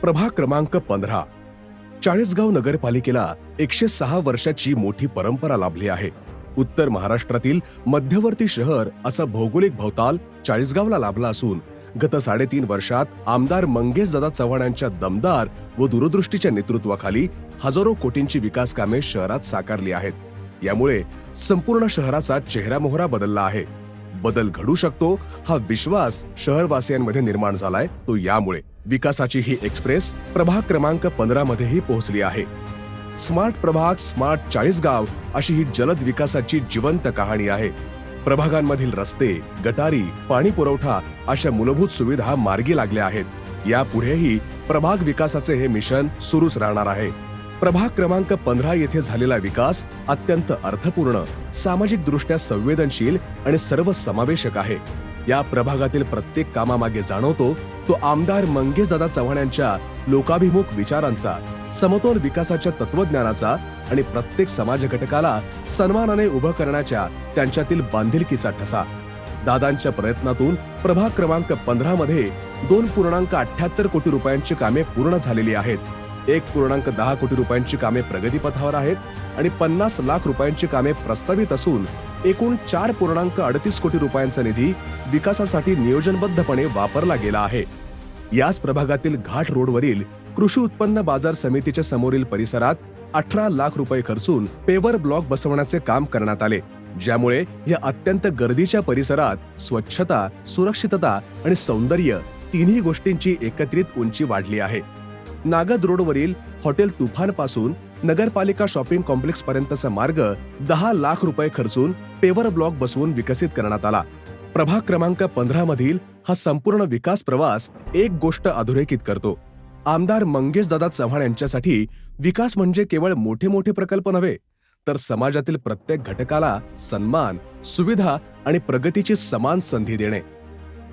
प्रभाग क्रमांक 15. चाळीसगाव नगरपालिकेला 106 वर्षाची मोठी परंपरा लाभली आहे. उत्तर महाराष्ट्रातील मध्यवर्ती शहर असा भौगोलिक भवताल चाळीसगावला लाभला असून गत 3.5 वर्षात आमदार मंगेशदादा चव्हाण यांच्या दमदार व दूरदृष्टीच्या नेतृत्वाखाली हजारो कोटींची विकास कामे शहरात साकारली आहेत. यामुळे संपूर्ण शहराचा चेहरामोहरा बदलला आहे. बदल घडू शकतो हा विश्वास शहरवासियांमध्ये निर्माण झालाय. तो यामुळे विकासाची ही एक्सप्रेस प्रभाग क्रमांक 15 मध्येही पोहोचली आहे. स्मार्ट प्रभाग, स्मार्ट चाळीसगाव अशी ही जलद विकासाची जिवंत कहाणी आहे. प्रभागांमधील रस्ते, गटारी, पाणी पुरवठा अशा मूलभूत सुविधा मार्गी लागल्या आहेत. यापुढेही प्रभाग विकासाचे हे मिशन सुरूच राहणार आहे. प्रभाग क्रमांक 15 येथे झालेला विकास अत्यंत अर्थपूर्ण, सामाजिक दृष्ट्या संवेदनशील आणि सर्वसमावेशक आहे. या प्रभागातील प्रत्येक कामामागे जाणवतो तो आमदार मंगेशदादा चव्हाण यांच्या लोकाभिमुख विचारांचा, समतोल विकासाच्या तत्वज्ञानाचा आणि प्रत्येक समाज घटकाला सन्मानाने उभं करण्याच्या त्यांच्यातील बांधिलकीचा ठसा. दादांच्या प्रयत्नातून प्रभाग क्रमांक 15 मध्ये 2.78 कोटी रुपयांची कामे पूर्ण झालेली आहेत. 1.10 कोटी रुपयांची कामे प्रगतीपथावर आहेत आणि 50 लाख रुपयांची कामे प्रस्तावित असून एकूण 4.38 कोटी रुपयांचा निधी विकासासाठी नियोजनबद्धपणे वापरला गेला आहे. याच प्रभागातील घाट रोडवरील कृषी उत्पन्न बाजार समितीच्या समोरील परिसरात 18 लाख रुपये खर्चून पेवर ब्लॉक बसवण्याचे काम करण्यात आले, ज्यामुळे या अत्यंत गर्दीच्या परिसरात स्वच्छता, सुरक्षितता आणि सौंदर्य तिन्ही गोष्टींची एकत्रित उंची वाढली आहे. नागद रोडवरील हॉटेल तुफान पासून नगरपालिका शॉपिंग कॉम्प्लेक्स पर्यंतचा मार्ग 10 लाख रुपये खर्चून पेवर ब्लॉक बसवून विकसित करण्यात आला. प्रभाग क्रमांक 15 मधील हा संपूर्ण विकास प्रवास एक गोष्ट अधोरेखित करतो. आमदार मंगेशदादा चव्हाण यांच्यासाठी विकास म्हणजे केवळ मोठे मोठे प्रकल्प नव्हे, तर समाजातील प्रत्येक घटकाला सन्मान, सुविधा आणि प्रगतीची समान संधी देणे.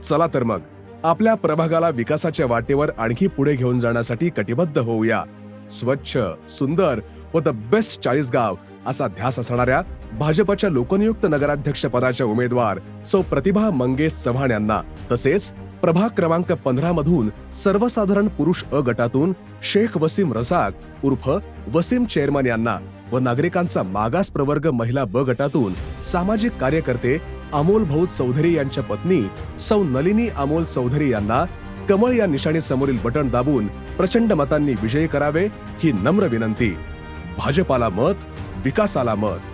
चला तर मग आपल्या प्रभागाला विकासाच्या वाटेवर आणखी पुढे घेऊन जाण्यासाठी कटिबद्ध होऊया. स्वच्छ, सुंदर व द बेस्ट चाळीसगाव असा ध्यास असणाऱ्या भाजपच्या लोकनियुक्त नगराध्यक्ष पदाच्या उमेदवार सौ प्रतिभा मंगेश चव्हाण यांना, तसेच प्रभाग क्रमांक 15 मधून सर्वसाधारण पुरुष अ गटातून शेख वसीम रजाक उर्फ वसीम चेअरमन यांना व नागरिकांचा मागास प्रवर्ग महिला ब गटातून सामाजिक कार्यकर्ते अमोल भाऊ चौधरी यांच्या पत्नी सौ नलिनी अमोल चौधरी यांना कमळ या निशाणी समोरील बटन दाबून प्रचंड मतांनी विजयी करावे ही नम्र विनंती. भाजपाला मत, विकासाला मत.